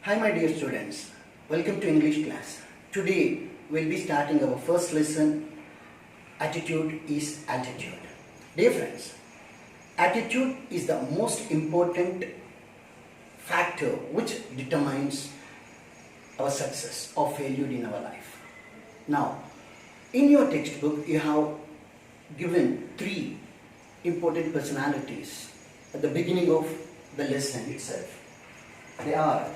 Hi my dear students, welcome to English class. Today we'll be starting our first lesson, Attitude is Altitude. Dear friends, attitude is the most important factor which determines our success or failure in our life. Now, in your textbook you have given three important personalities at the beginning of the lesson itself. They are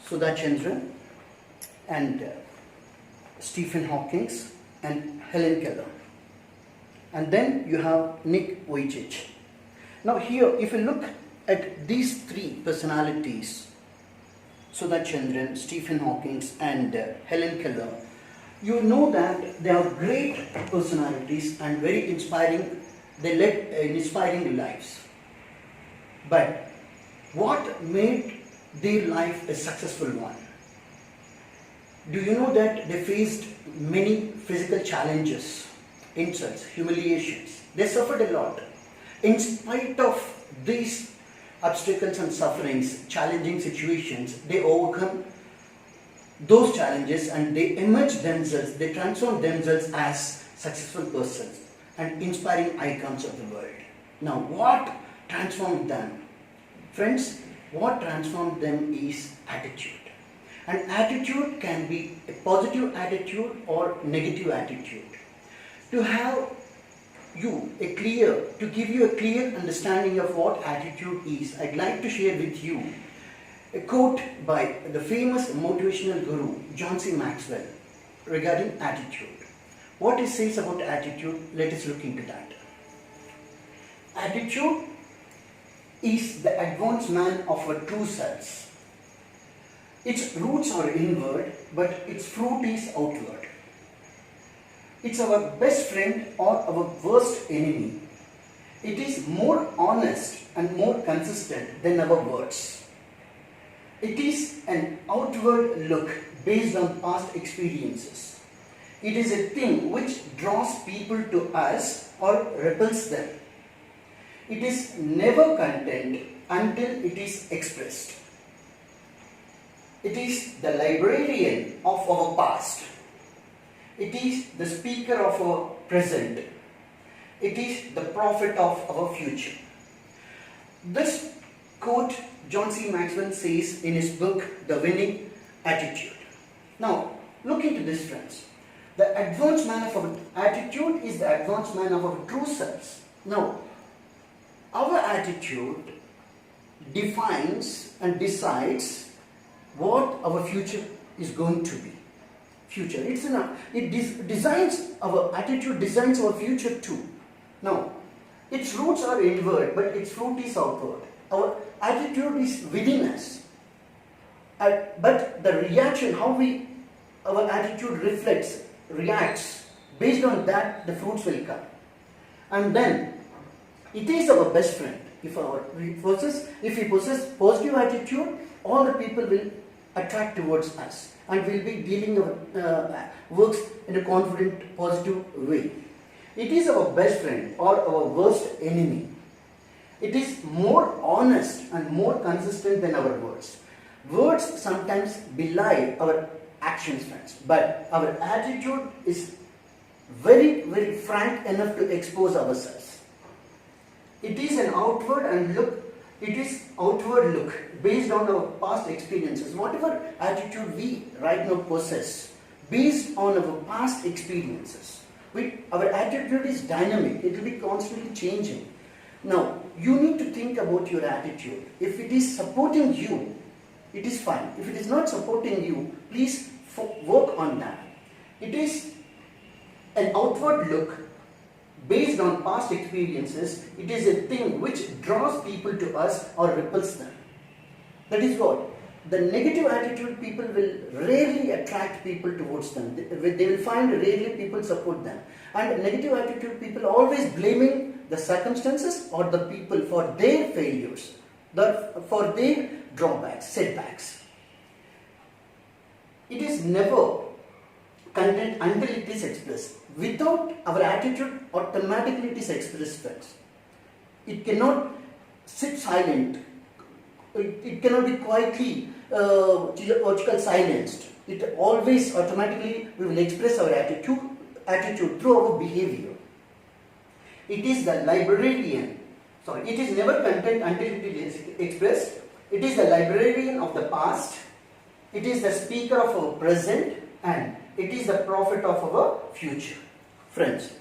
Sudha Chandran and Stephen Hawking and Helen Keller. And then you have Nick Vujicic. Now here, if you look at these three personalities, Sudha Chandran, Stephen Hawking and Helen Keller, you know that they are great personalities and very inspiring. They led inspiring lives. But what made their life a successful one? Do you know that they faced many physical challenges, insults, humiliations? They suffered a lot. In spite of these obstacles and sufferings, challenging situations, they overcome those challenges and they emerge themselves, they transform themselves as successful persons and inspiring icons of the world. Now, what transformed them? Friends, what transformed them is attitude. And attitude can be a positive attitude or negative attitude. To give you a clear understanding of what attitude is, I'd like to share with you a quote by the famous motivational guru John C. Maxwell regarding attitude. What he says about attitude, let us look into that. Attitude is the advanced man of our true selves. Its roots are inward, but its fruit is outward. It's our best friend or our worst enemy. It is more honest and more consistent than our words. It is an outward look based on past experiences. It is a thing which draws people to us or repels them. It is never content until it is expressed. It is the librarian of our past. It is the speaker of our present. It is the prophet of our future. This quote John C. Maxwell says in his book, The Winning Attitude. Now, look into this, friends. The advanced man of our attitude is the advanced man of our true selves. Now, our attitude defines and decides what our future is going to be. Our attitude designs our future too. Now, its roots are inward, but its fruit is outward. Our attitude is within us. But the reaction, our attitude reacts, based on that, the fruits will come. And then, it is our best friend. If we possess positive attitude, all the people will attract towards us and will be dealing our works in a confident, positive way. It is our best friend or our worst enemy. It is more honest and more consistent than our words. Words sometimes belie our actions, friends, but our attitude is very, very frank enough to expose ourselves. It is an outward look based on our past experiences. Whatever attitude we right now possess, based on our past experiences, our attitude is dynamic. It will be constantly changing. Now, you need to think about your attitude. If it is supporting you, it is fine. If it is not supporting you, please work on that. It is an outward look based on past experiences. It is a thing which draws people to us or repels them. That is what. The negative attitude people will rarely attract people towards them. They will find rarely people support them. And negative attitude people always blaming the circumstances or the people for their failures, for their drawbacks, setbacks. It is never content until it is expressed. Without our attitude, automatically it is expressed, friends. It cannot sit silent it cannot be quietly what you call silenced. It always automatically we will express our attitude through our behavior. It is the librarian. Sorry, it is never content until it is expressed. It is the librarian of the past. It is the speaker of our present, and it is the prophet of our future. Friends,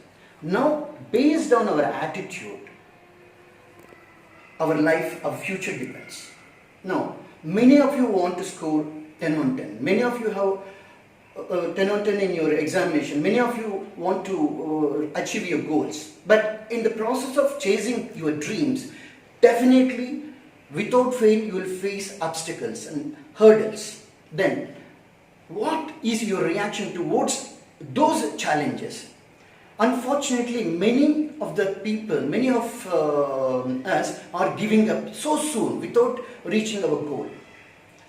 now based on our attitude, our life, our future depends. Now, many of you want to score 10 on 10. Many of you have 10 on 10 in your examination. Many of you want to achieve your goals. But in the process of chasing your dreams, definitely, without fail, you will face obstacles and hurdles. Then, what is your reaction towards those challenges? Unfortunately, many of the people, many of us are giving up so soon without reaching our goal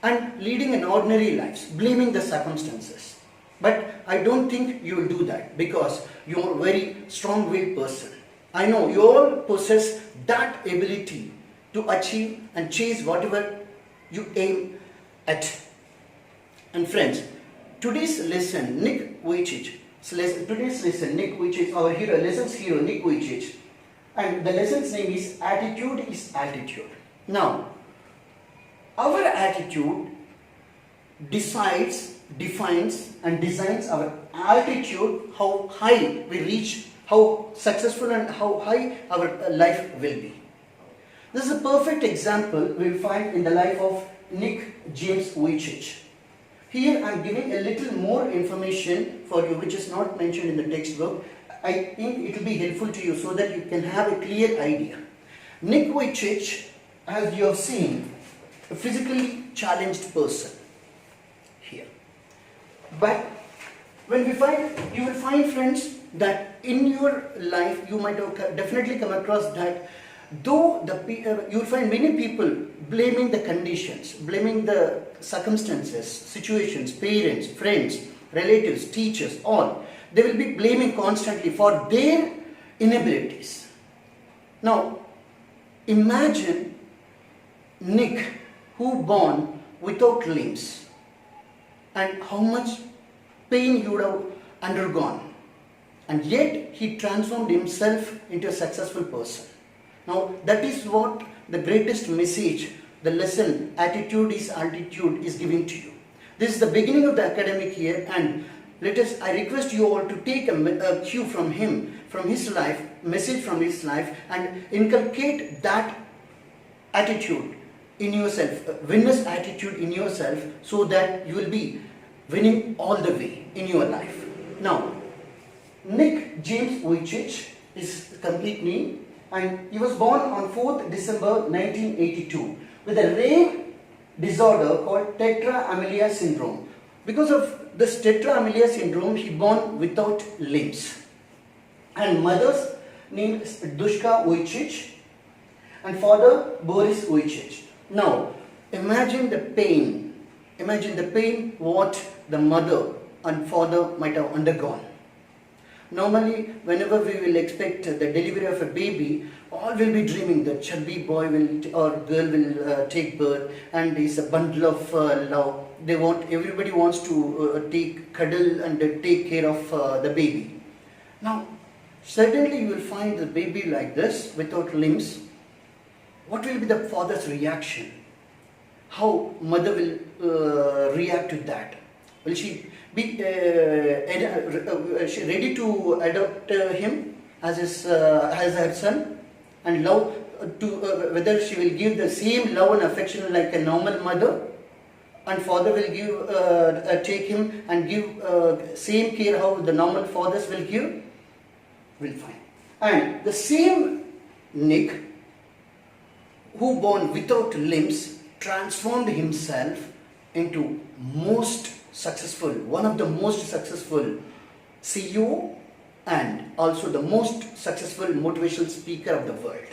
and leading an ordinary life, blaming the circumstances. But I don't think you will do that because you are a very strong-willed person. I know you all possess that ability to achieve and chase whatever you aim at. And friends, today's lesson, Nick Vujicic, our hero, lessons hero, Nick Vujicic, and the lesson's name is Attitude is Altitude. Now, our attitude defines and designs our altitude, how high we reach, how successful and how high our life will be. This is a perfect example we will find in the life of Nick James Vujicic. Here I am giving a little more information for you which is not mentioned in the textbook. I think it will be helpful to you so that you can have a clear idea. Nick Vujicic, as you have seen, a physically challenged person here. But when you will find, friends, that in your life you might have definitely come across that though you will find many people blaming the conditions, blaming the circumstances, situations, parents, friends, relatives, teachers, all. They will be blaming constantly for their inabilities. Now, imagine Nick, who born without limbs, and how much pain he would have undergone. And yet, he transformed himself into a successful person. Now, that is what the greatest message, the lesson, attitude is altitude, is giving to you. This is the beginning of the academic year, and I request you all to take a cue from him, from his life, message from his life, and inculcate that attitude in yourself, winner's attitude in yourself, so that you will be winning all the way in your life. Now, Nick James Vujicic is the complete name. And he was born on 4th December 1982 with a rare disorder called tetra amelia syndrome. Because of this tetra amelia syndrome, he born without limbs. And mother's name is Dushka Vujicic and father Boris Vujicic. Now, imagine the pain what the mother and father might have undergone. Normally, whenever we will expect the delivery of a baby, all will be dreaming that chubby boy or girl will take birth and is a bundle of love. Everybody wants to cuddle and take care of the baby. Now, certainly you will find the baby like this, without limbs. What will be the father's reaction? How mother will react to that? Will she be ready to adopt him as her son and love whether she will give the same love and affection like a normal mother, and father will give take him and give same care how the normal fathers will give? We'll find. And the same Nick, who born without limbs, transformed himself into one of the most successful CEO and also the most successful motivational speaker of the world.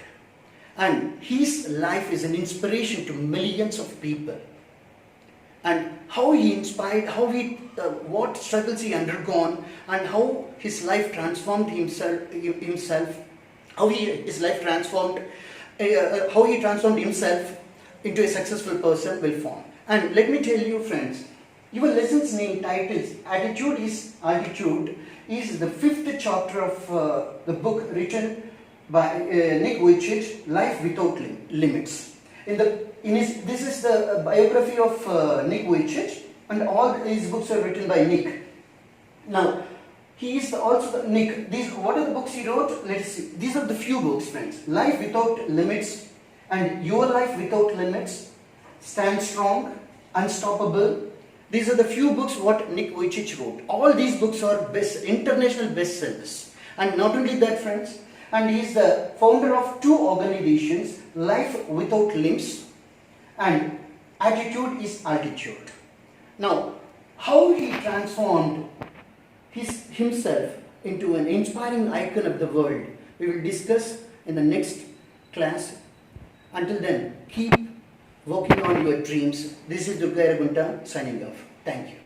And his life is an inspiration to millions of people. And how he inspired, what struggles he undergone, and how his life transformed how he transformed himself into a successful person will form. And let me tell you, friends, your lesson's name titles Attitude is Altitude is the 5th chapter of the book written by Nick Vujicic, Life Without Limits. This is the biography of Nick Vujicic, and all his books are written by Nick. Now, he is also Nick. What are the books he wrote? Let's see. These are the few books, friends. Life Without Limits and Your Life Without Limits, Stand Strong, Unstoppable. These are the few books what Nick Vujicic wrote. All these books are international bestsellers. And not only that, friends, and he is the founder of 2 organizations, Life Without Limbs and Attitude is Altitude. Now, how he transformed himself into an inspiring icon of the world, we will discuss in the next class. Until then, keep working on your dreams. This is Durga Gunta signing off. Thank you.